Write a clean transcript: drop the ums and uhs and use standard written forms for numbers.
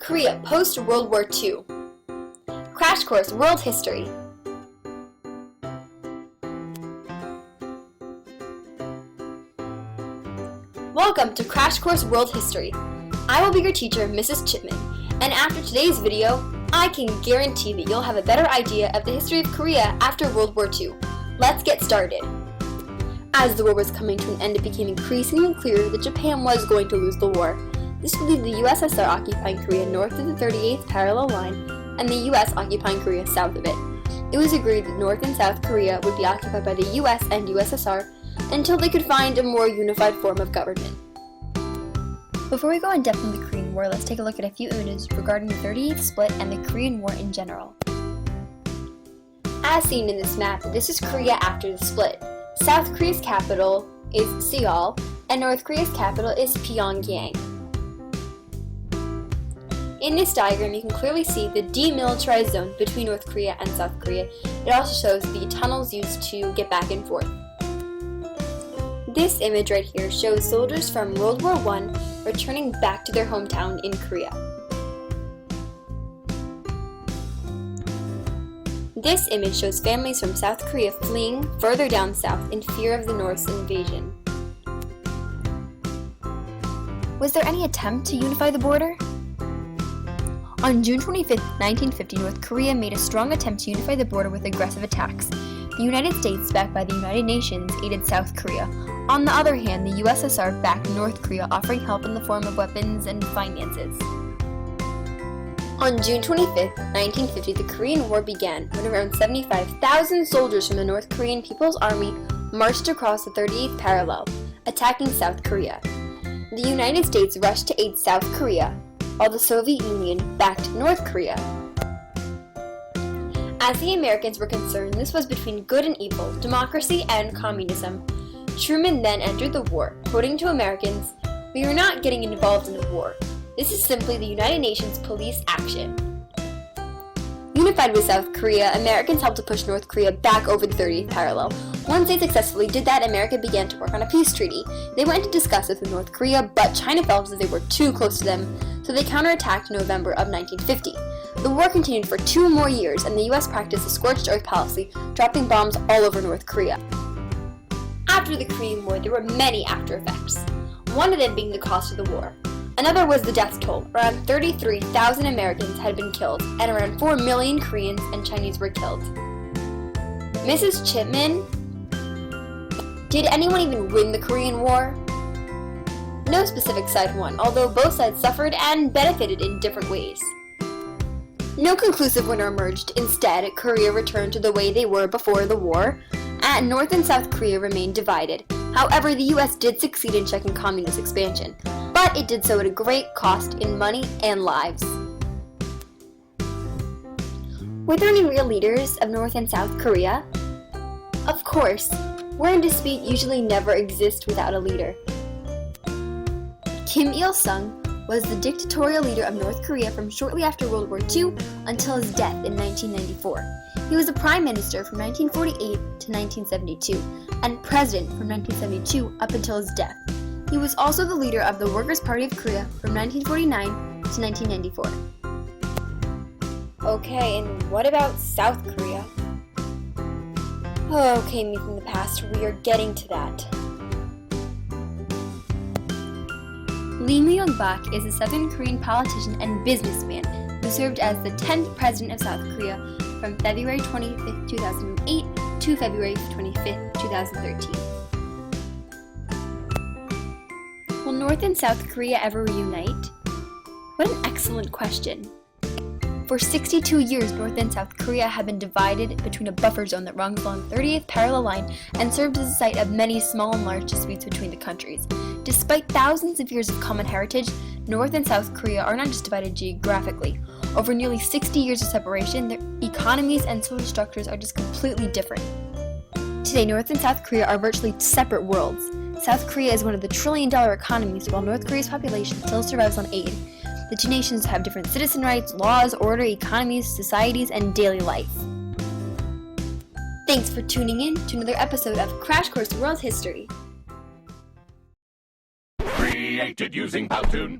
Korea post-World War II. Crash Course World History. Welcome to Crash Course World History. I will be your teacher, Mrs. Chipman, and after today's video, I can guarantee that you'll have a better idea of the history of Korea after World War II. Let's get started. As the war was coming to an end, it became increasingly clear that Japan was going to lose the war. This would leave the USSR occupying Korea north of the 38th parallel line and the US occupying Korea south of it. It was agreed that North and South Korea would be occupied by the US and USSR until they could find a more unified form of government. Before we go in depth in the Korean War, let's take a look at a few images regarding the 38th split and the Korean War in general. As seen in this map, this is Korea after the split. South Korea's capital is Seoul, and North Korea's capital is Pyongyang. In this diagram, you can clearly see the demilitarized zone between North Korea and South Korea. It also shows the tunnels used to get back and forth. This image right here shows soldiers from World War I returning back to their hometown in Korea. This image shows families from South Korea fleeing further down south in fear of the North's invasion. Was there any attempt to unify the border? On June 25, 1950, North Korea made a strong attempt to unify the border with aggressive attacks. The United States, backed by the United Nations, aided South Korea. On the other hand, the USSR backed North Korea, offering help in the form of weapons and finances. On June 25, 1950, the Korean War began when around 75,000 soldiers from the North Korean People's Army marched across the 38th parallel, attacking South Korea. The United States rushed to aid South Korea, while the Soviet Union backed North Korea. As the Americans were concerned, this was between good and evil, democracy and communism. Truman then entered the war, quoting to Americans, "We are not getting involved in the war. This is simply the United Nations police action." Unified with South Korea, Americans helped to push North Korea back over the 30th parallel. Once they successfully did that, America began to work on a peace treaty. They went to discuss this with North Korea, but China felt that they were too close to them, so they counterattacked in November of 1950. The war continued for 2 more years, and the US practiced a scorched earth policy, dropping bombs all over North Korea. After the Korean War, there were many after effects, one of them being the cost of the war. Another was the death toll. Around 33,000 Americans had been killed, and around 4 million Koreans and Chinese were killed. Mrs. Chipman, did anyone even win the Korean War? No specific side won, although both sides suffered and benefited in different ways. No conclusive winner emerged. Instead, Korea returned to the way they were before the war, and North and South Korea remained divided. However, the US did succeed in checking communist expansion, but it did so at a great cost in money and lives. Were there any real leaders of North and South Korea? Of course. War and dispute usually never exist without a leader. Kim Il-sung was the dictatorial leader of North Korea from shortly after World War II until his death in 1994. He was a prime minister from 1948 to 1972 and president from 1972 up until his death. He was also the leader of the Workers' Party of Korea from 1949 to 1994. Okay, and what about South Korea? Okay, me from the past, we are getting to that. Lee Myung-bak is a Southern Korean politician and businessman who served as the 10th president of South Korea from February 25, 2008 to February 25, 2013. Will North and South Korea ever reunite? What an excellent question. For 62 years, North and South Korea have been divided between a buffer zone that runs along the 30th parallel line and served as a site of many small and large disputes between the countries. Despite thousands of years of common heritage, North and South Korea are not just divided geographically. Over nearly 60 years of separation, their economies and social structures are just completely different. Today, North and South Korea are virtually separate worlds. South Korea is one of the trillion-dollar economies, while North Korea's population still survives on aid. The two nations have different citizen rights, laws, order, economies, societies, and daily life. Thanks for tuning in to another episode of Crash Course World History. Created using Powtoon.